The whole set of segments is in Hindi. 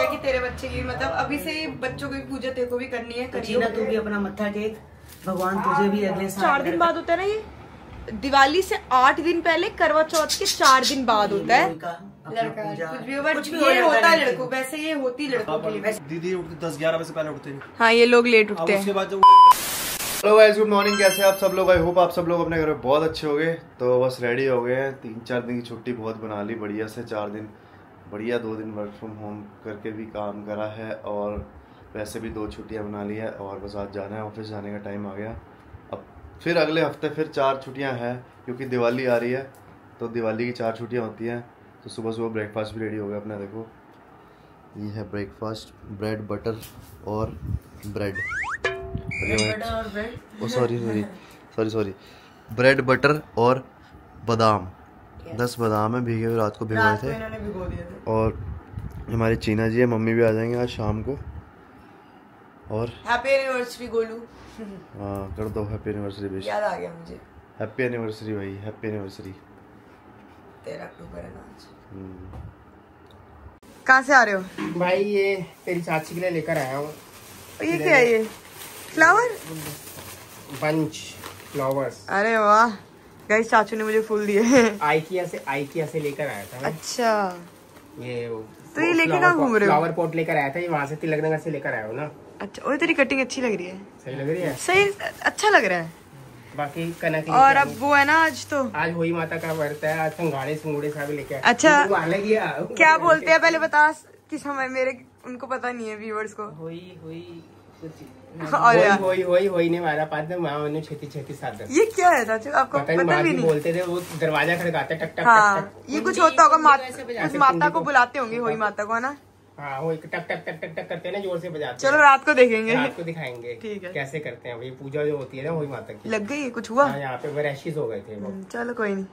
कि तेरे बच्चे की मतलब अभी से ही बच्चों की पूजा तेरे को भी करनी है। करियो ना, तू भी अपना मत्था टेक, भगवान तुझे भी अगले साल। 4 दिन बाद होता है ना ये, दिवाली से 8 दिन पहले, करवा चौथ के 4 दिन बाद होता है लड़का। कुछ भी ये होता है लड़कों, वैसे ये होती लड़कों के लिए। दीदी उठती 10-11 बजे से पहले उठते हैं। हाँ ये लोग लेट उठते हैं। उसके बाद हेलो गाइस, गुड मॉर्निंग। कैसे आप सब लोग? आई होप आप सब लोग अपने घर में बहुत अच्छे हो गए। तो बस रेडी हो गए हैं। 3-4 दिन की छुट्टी बहुत बना ली बढ़िया से। 4 दिन बढ़िया, 2 दिन वर्क फ्रॉम होम करके भी काम करा है और वैसे भी 2 छुट्टियां बना ली है। और बस आज जाना है, ऑफिस जाने का टाइम आ गया। अब फिर अगले हफ्ते फिर 4 छुट्टियां हैं क्योंकि दिवाली आ रही है। तो दिवाली की 4 छुट्टियां होती हैं। तो सुबह सुबह ब्रेकफास्ट भी रेडी हो गया अपना। देखो ये है ब्रेकफास्ट, ब्रेड बटर और ब्रेड। सॉरी ब्रेड बटर और बादाम। 10 बादाम है, भीगे हुए रात को भिगोए थे। और हमारी चीना जी है, मम्मी भी आ जाएंगे आज शाम को। और हैप्पी एनिवर्सरी गोलू। हाँ कर दो हैप्पी एनिवर्सरी विश। याद आ गया मुझे। हैप्पी एनिवर्सरी भाई, हैप्पी एनिवर्सरी। 13 अक्टूबर है आज। कहाँ से आ रहे हो भाई? ये तेरी चाची के लिए लेकर आया हूँ। ये क्या है? ये फ्लावर बंच फ्लावर्स। अरे वाह गाइस, चाचू ने मुझे फूल दिए। आइकिया से लेकर आया था। अच्छा ये तो ये लेके कहाँ घूम रहे हो? फ्लावर पॉट लेकर आया था, ये वहाँ से तिलक नगर से लेकर आया हूँ ना। अच्छा, और तेरी कटिंग अच्छी लग रही है। सही लग रही है, सही अच्छा लग रहा है। बाकी कनक और अब वो है ना, आज होई माता का व्रत है। आज संगाड़े सिंगूड़े सब लेके आया। अच्छा अलग क्या बोलते हैं पहले बता कि समय मेरे उनको पता नहीं है व्यूअर्स को। होई और होई ने मारा पाते मां छेती साथ। ये क्या है चाचू, आपको पता भी नहीं? बोलते थे वो दरवाजा खड़काते टक टक। हाँ, टक ये कुछ होता होगा, उस माता को बुलाते होंगे, होई माता को, है ना? हाँ वो टक टक टक टक टक करते हैं ना, जोर से बजाते। चलो रात को देखेंगे, रात को दिखाएंगे। ठीक है, कैसे करते हैं वही पूजा जो होती है ना, वही माता की। लग गई कुछ हुआ? यहाँ पे रैशेस हो गए थे वो। चलो कोई नहीं।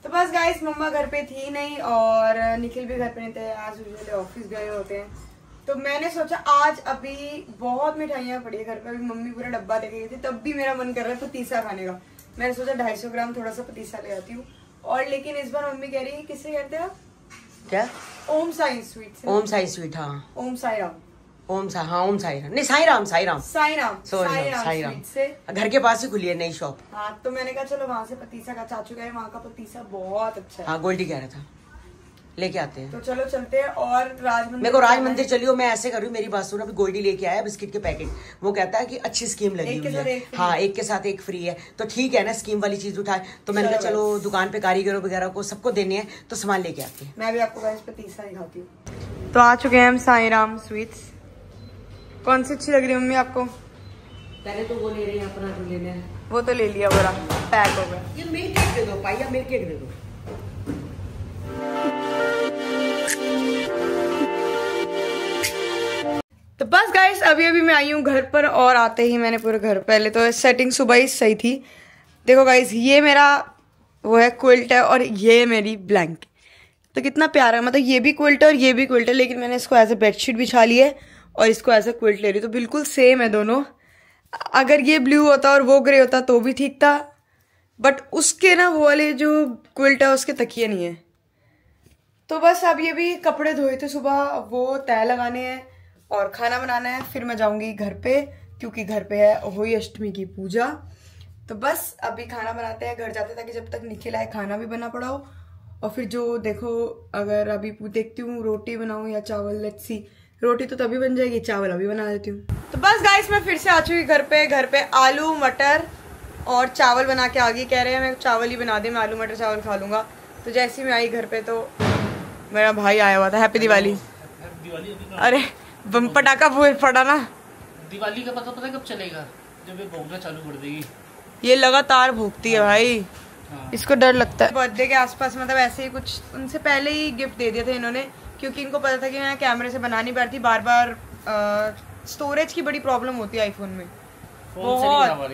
तो बस गाइस, मम्मा घर पे थी नहीं और निखिल भी घर पे नहीं थे। आज यूजुअली ऑफिस गए होते हैं। तो मैंने सोचा आज अभी बहुत मिठाइयाँ पड़ी है घर पे। अभी मम्मी पूरा डब्बा देके गई थी, तब भी मेरा मन कर रहा है पतीसा खाने का। मैंने सोचा 250 ग्राम थोड़ा सा पतीसा ले आती हूँ। और लेकिन इस बार मम्मी कह रही है, किससे कहते हैं आप? क्या? ओम साई स्वीट। ओम साई स्वीट। हाँ ओम साई राम। ओम साई राम नहीं, साई राम साई राम से घर के पास ही खुली है नई शॉप। हाँ तो मैंने कहा चलो वहाँ से पतीसा का, चाचू कह रहे वहाँ का पतीसा बहुत अच्छा है। हाँ गोल्डी कह रहा था, लेके आते हैं। तो चलो चलते हैं। और राज मंदिर, मेरे को राज मंदिर चलियो। मैं ऐसे कर रही हूँ, मेरी बात सुनो। अभी गोल्डी लेके आया बिस्किट के पैकेट। वो कहता है कि अच्छी स्कीम लगी हुई है। हाँ, एक के साथ एक फ्री है। तो ठीक है ना, स्कीम वाली चीज उठाए। तो मैंने कहा चलो दुकान पे कारीगरों वगैरह को सबको देने हैं, तो सामान लेके आते हैं। मैं भी आपको गाइस पतीसा ही खाती हूँ। तो आ चुके हैं हम साई राम स्वीट्स। कौन सी अच्छी लग रही है मम्मी आपको? पहले तो वो ले रही है अपना, जो लेना है वो तो ले लिया, पूरा पैक हो गया। ये मिल्क केक दे दो, पाइया मिल्क केक दे दो। तो बस गाइस, अभी मैं आई हूँ घर पर और आते ही मैंने पूरे घर, पहले तो सेटिंग सुबह ही सही थी। देखो गाइस, ये मेरा वो है क्विल्ट है और ये मेरी ब्लैंकेट। तो कितना प्यारा है, मतलब ये भी क्विल्ट है और ये भी क्विल्ट है, लेकिन मैंने इसको एज ए बेडशीट बिछा ली है और इसको एज ए क्विल्ट ले रही। तो बिल्कुल सेम है दोनों। अगर ये ब्लू होता और वो ग्रे होता तो भी ठीक था, बट उसके ना वो वाले जो क्विल्ट है उसके तकिए नहीं है। तो बस अब ये भी कपड़े धोए थे सुबह, वो तय लगाने हैं और खाना बनाना है। फिर मैं जाऊंगी घर पे, क्योंकि घर पे है होली अष्टमी की पूजा। तो बस अभी खाना बनाते हैं, घर जाते ताकि जब तक निखिल आए खाना भी बना पड़ा हो। और फिर जो देखो, अगर अभी देखती हूँ रोटी बनाऊं या चावल, लेट्स सी। रोटी तो तभी बन जाएगी, चावल अभी बना देती हूँ। तो बस गाइस, मैं फिर से आ चुकी घर पे आलू मटर और चावल बना के आ गई। कह रहे हैं मैं चावल ही बना दे, मैं आलू मटर चावल खा लूंगा। तो जैसे ही मैं आई घर पे तो मेरा भाई आया हुआ था। हैप्पी दिवाली। अरे बम पटाखा फटा ना। दिवाली का पता कब चलेगा? जब ये भोगना चालू कर देगी। ये लगातार भोगती है भाई। हाँ। इसको डर लगता है। बर्थडे के आसपास मतलब ऐसे ही कुछ उनसे पहले ही गिफ्ट दे दिए थे इन्होंने, क्योंकि इनको पता था कि मैं कैमरे से बना नहीं पाती। बार बार स्टोरेज की बड़ी प्रॉब्लम होती है आईफोन में बहुत।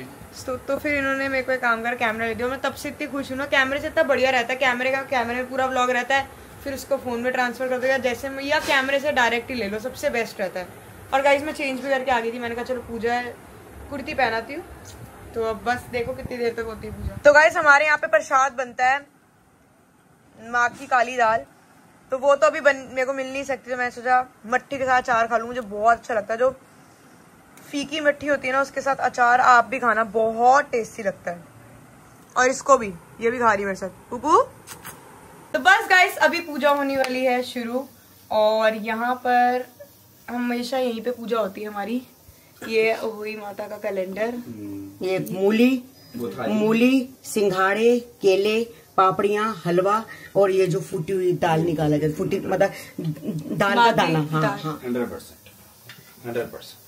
तो फिर इन्होंने मेरे को एक काम कर कैमरा ले दिया। मैं तब से इतनी खुश हूँ ना, कैमरे से इतना बढ़िया रहता है। कैमरे में पूरा व्लॉग रहता है, फिर उसको फोन में ट्रांसफर कर दो या जैसे मैं, या कैमरे से डायरेक्ट ही ले लो, सबसे बेस्ट रहता है। और गाइस, मैं चेंज भी करके आ गई थी। मैंने कहा चलो पूजा है, कुर्ती पहनाती हूँ। तो अब बस देखो कितनी देर तक होती है पूजा। तो गाइस, हमारे यहाँ पे प्रसाद बनता है माँ की काली दाल। तो वो तो अभी मेरे को मिल नहीं सकती, तो मैंने सोचा मट्ठी के साथ अचार खा लूँ, मुझे बहुत अच्छा लगता है। जो फीकी मट्ठी होती है ना उसके साथ अचार आप भी खाना, बहुत टेस्टी लगता है। और इसको भी, ये भी खा रही है मेरे साथ पुपू। तो बस गाइस अभी पूजा होने वाली है शुरू, और यहाँ पर हमेशा यहीं पे पूजा होती है हमारी। ये हुई माता का कैलेंडर, ये मूली, सिंघाड़े, केले, पापड़ियाँ, हलवा, और ये जो फूटी हुई दाल निकाला जाता, फूटी मतलब दाल का दाना। हाँ हाँ 100%।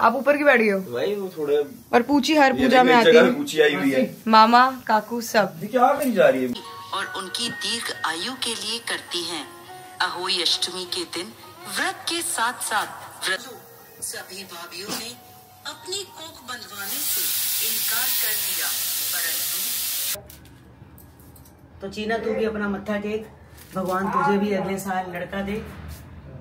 आप ऊपर की बैठी हो भाई वो थोड़े, और पूछी हर पूजा में आती है, पूछी आई हुई है, मामा काकू सब। क्या कहीं जा रही है? और उनकी दीर्घ आयु के लिए करती हैं। अहोई अष्टमी के दिन व्रत के साथ साथ व्रत सभी भाभीओं ने अपनी कोख बंधवाने से इनकार कर दिया, परंतु तो चीना तू भी अपना मत्था टेक, भगवान तुझे भी अगले साल लड़का दे,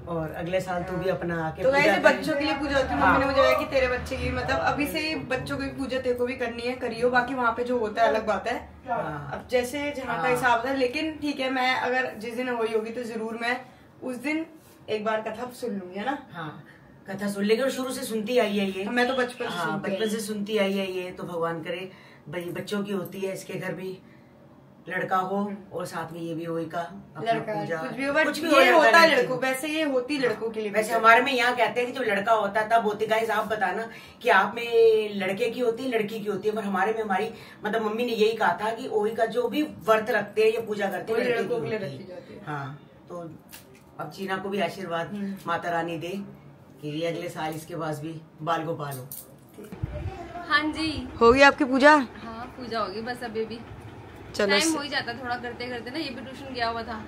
और अगले साल तू भी अपना आके तो पूजा वैसे कर। बच्चों के लिए पूजा होती है। मम्मी ने मुझे बताया कि तेरे बच्चे की मतलब अभी से ही बच्चों की पूजा तेरे को भी करनी है, करियो, बाकी वहाँ पे जो होता है अलग बात है। अब जैसे जहाँ का हिसाब है, लेकिन ठीक है, मैं अगर जिस दिन हुई होगी तो जरूर मैं उस दिन एक बार कथा सुन लूंगी, है ना। हाँ कथा सुन, लेकिन शुरू से सुनती आई है ये। मैं तो बचपन से हाँ सुनती बचपन से सुनती आई है ये। तो भगवान करे भाई बच्चों की होती है, इसके घर भी लड़का हो, और साथ में ये भी होई का अपना लड़का पूजा, कुछ भी हो, बट कुछ भी ये हो होता है लड़का लड़कों, वैसे ये होती लड़कों के लिए। वैसे हमारे में यहाँ कहते हैं कि जो लड़का होता है तब होती। गाइस आप बताना कि आप में लड़के की होती है लड़की की होती है, पर हमारे में हमारी मतलब मम्मी ने यही कहा था कि ओही का जो भी व्रत रखते हैं या पूजा करते हैं लड़कों के लिए रखी जाती है। हाँ तो अब चीना को भी आशीर्वाद माता रानी दे कि ये अगले साल इसके पास भी बाल गोपाल हो। हाँ जी होगी आपकी पूजा? हाँ पूजा होगी, बस अभी भी चलो टाइम हो ही जाता थोड़ा करते करते ना। ये भी ट्यूशन गया हुआ था।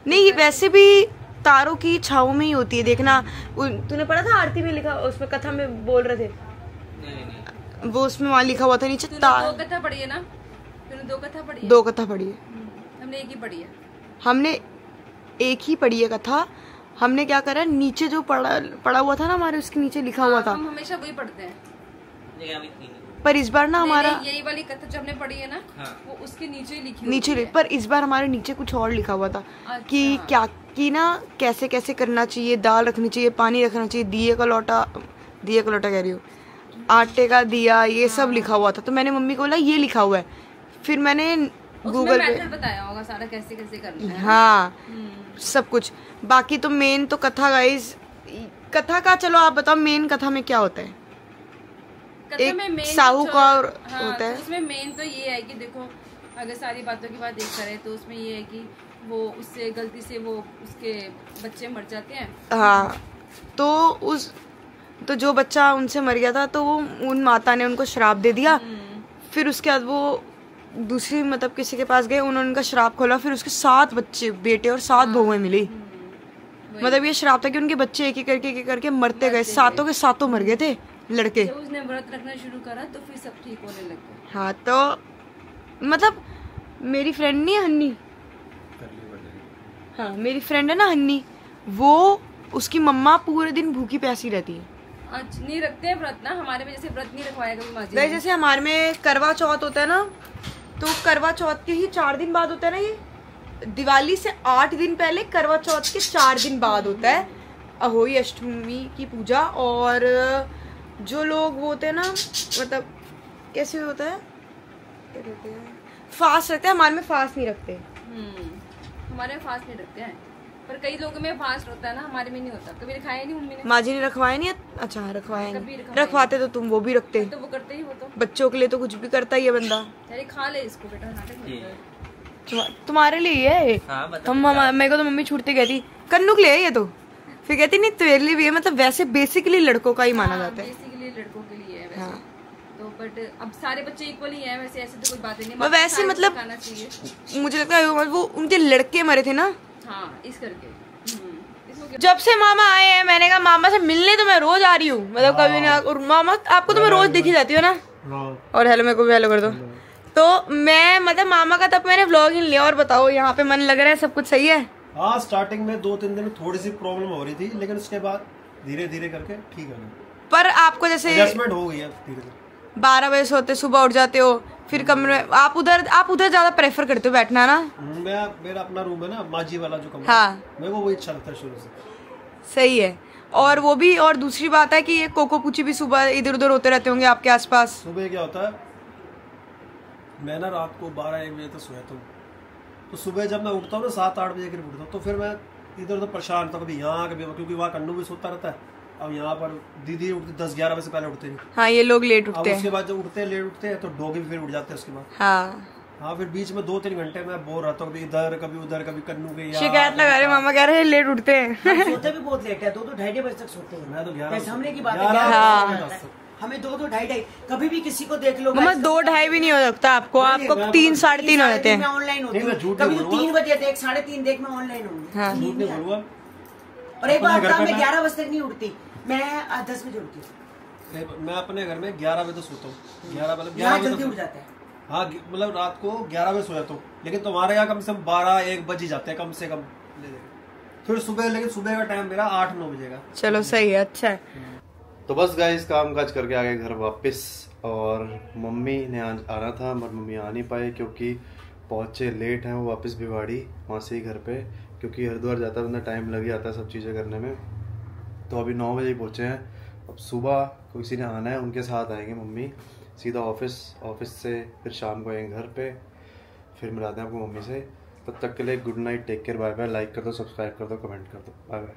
नहीं, वैसे भी तारों की छाव में ही होती है, देखना। तूने पढ़ा था आरती में लिखा, उसमें कथा में बोल रहे थे, वो उसमें वहाँ लिखा हुआ था नीचे तार। 2 कथा पढ़ी है ना? तूने 2 कथा पढ़ी है? 2 कथा पढ़ी है, हमने 1 ही पढ़ी है। हमने 1 ही पढ़ी है कथा। हमने क्या करा, नीचे जो पढ़ा हुआ था ना हमारे, उसके नीचे लिखा हुआ था। हम हमेशा वही पढ़ते हैं। पर इस बार ना हमारा यही वाली कथा जो हमने पढ़ी है ना, वो उसके नीचे ही लिखी नीचे होती है। पर इस बार हमारे नीचे कुछ और लिखा हुआ था कि अच्छा। क्या कि ना कैसे कैसे करना चाहिए, दाल रखनी चाहिए, पानी रखना चाहिए, दिए का लोटा कह रही हूँ, आटे का दिया, ये सब लिखा हुआ था। तो मैंने मम्मी को बोला ये लिखा हुआ है, फिर मैंने गूगल पे मेथड बताया होगा सारा कैसे कैसे करना है। हाँ सब कुछ। बाकी तो मेन तो कथा गाइस, कथा का चलो आप बताओ, मेन कथा में क्या होता है? कथा में एक main साहूकार हाँ, होता है। तो उसमें मेन तो ये है कि देखो, अगर सारी बातों की बात एक करें तो उसमें ये है कि वो उससे गलती से वो उसके बच्चे मर जाते हैं। हाँ तो जो बच्चा उनसे मर गया था, तो वो उन माता ने उनको श्राप दे दिया। फिर उसके बाद वो दूसरी मतलब किसी के पास गए, उन्होंने उनका श्राप खोला, फिर उसके 7 बच्चे बेटे और 7 बहुएं मिली। मतलब ये श्राप था कि उनके बच्चे एक एक करके मरते गए, 7 के 7 मर गए थे लड़के। जब उसने व्रत रखना शुरू करा तो फिर सब ठीक होने लग गया। हाँ तो मतलब मेरी फ्रेंड नहीं है हन्नी, हाँ मेरी फ्रेंड है ना हन्नी, वो उसकी मम्मा पूरे दिन भूखी प्यासी रहती है। अच्छा नहीं रखते हैं व्रत ना, हमारे में जैसे व्रत नहीं रखवाया कभी माँ जी गाइस ने। जैसे हमारे में करवा चौथ होता है ना, तो करवा चौथ के ही 4 दिन बाद होता है ना, ये दिवाली से 8 दिन पहले करवा चौथ के 4 दिन बाद होता है अहोई अष्टमी की पूजा। और जो लोग वो होते हैं ना, मतलब कैसे होता है, क्या कहते हैं, फास्ट रखते हैं। हमारे में फास्ट नहीं रखते। हमारे में फास्ट नहीं रखते हैं, पर कई लोगों में फास्ट होता है ना, हमारे में नहीं होता। कभी रखाया नहीं मम्मी ने। माँ जी ने रखवाया नहीं? अच्छा रखवाया कभी नहीं, रखवाया रखवाते तो तुम वो भी रखते। तो वो करते ही हो तो। बच्चों के लिए तो कुछ भी करता ही है बंदा। अरे खा ले इसको बेटा, नाटक मत कर। तुम्हारे लिए ये हम मेरे को तो मम्मी छूटती कहती कन्नू के लिए है ये, तो फिर कहती नहीं तेरे लिए भी है। मतलब वैसे बेसिकली लड़कों का ही माना जाता है। बेसिकली लड़कों के लिए है वैसे। हाँ। तो बट अब सारे बच्चे इक्वल ही हैं वैसे, ऐसे तो कोई बात ही नहीं। मैं वैसे मतलब खाना चाहिए मुझे लगता है वो उनके लड़के मरे थे ना, हाँ इस करके। इसको जब से मामा आए हैं। मैंने कहा मामा से मिलने तो मैं रोज आ रही हूँ, मतलब कभी ना। और मामा आपको तो मैं रोज दिखी जाती हूँ ना। और हेलो, मेरे को भी हेलो कर दो। तो मैं मतलब मामा का तब मैंने व्लॉग ही लिया। और बताओ यहाँ पे मन लग रहा है, सब कुछ सही है? हाँ स्टार्टिंग में 2-3 दिन थोड़ी सी प्रॉब्लम हो रही थी, लेकिन उसके बाद धीरे धीरे करके ठीक है। पर आपको जैसे एडजस्टमेंट हो गई है धीरे धीरे। 12 बजे सोते, सुबह उठ जाते हो, फिर कमरे में आप उधर ज्यादा प्रेफर करते हो बैठना ना? मेरा अपना रूम है ना, माजी वाला जो कमरा। हाँ, मेरे को वही अच्छा लगता है शुरू से। सही है। और वो भी, और दूसरी बात है कि ये कोको पूची भी सुबह इधर उधर होते रहते होंगे आपके आसपास। सुबह क्या होता है, मैं ना रात को 12-1 बजे तक सोया हूँ, तो सुबह जब मैं उठता हूँ ना 7-8 बजे करीब उठता हूँ, तो फिर मैं इधर उधर परेशान था, कभी यहाँ कभी, क्योंकि वहाँ कन्नू भी सोता रहता है। अब यहाँ पर दीदी उठती 10-11 बजे से पहले उठते नहीं। हाँ, ये लोग लेट उठते हैं। उसके बाद जब उठते हैं लेट उठते हैं तो डॉगी भी फिर उठ जाते हैं उसके बाद। हाँ, फिर बीच में 2-3 घंटे मैं बोर रहता हूँ, कभी इधर कभी उधर, कभी कन्नू के। शिकायत लगा रहे, मामा कह रहे हैं लेट उठते हैं। सोते भी बहुत लेट है, 2-2-2:30 बजे तक सोते हैं। मैं तो 11 सामने की बात है, हमें 2-2-2:30, कभी भी किसी को देख लो। मामा 2-2:30 भी नहीं हो सकता आपको 3-3:30 हो जाते हैं। मैं ऑनलाइन होती हूँ, कभी 3 बजे देख, 3:30 देख, मैं ऑनलाइन हूँ। और एक बार मैं 11 बजे तक नहीं उठती, मैं 10 बजे उठती हूँ। मैं अपने घर में 11 बजे सोता हूँ, 11 बजे जल्दी उठ जाता है। हाँ, मतलब रात को 11 बजे सोया तो, लेकिन तुम्हारे यहाँ कम से कम 12-1 बज ही जाते हैं कम से कम। फिर सुबह, लेकिन सुबह का टाइम मेरा 8-9 बजे का। चलो सही है, अच्छा है। तो बस गाइस काम काज करके आ गए घर वापस, और मम्मी ने आना था मगर मम्मी आ नहीं पाए क्योंकि पहुँचे लेट हैं वो वापस भिवाड़ी वहाँ से ही घर पे, क्योंकि हरिद्वार जाता बंदा टाइम लग जाता है सब चीज़ें करने में। तो अभी 9 बजे पहुँचे हैं। अब सुबह किसी ने आना है, उनके साथ आएंगे मम्मी सीधा ऑफिस से, फिर शाम को आएंगे घर पे, फिर मिलाते हैं आपको मम्मी से। तब तक के लिए good night, take care, bye bye. Like कर दो, सब्सक्राइब कर दो, कमेंट कर दो, बाय बाय।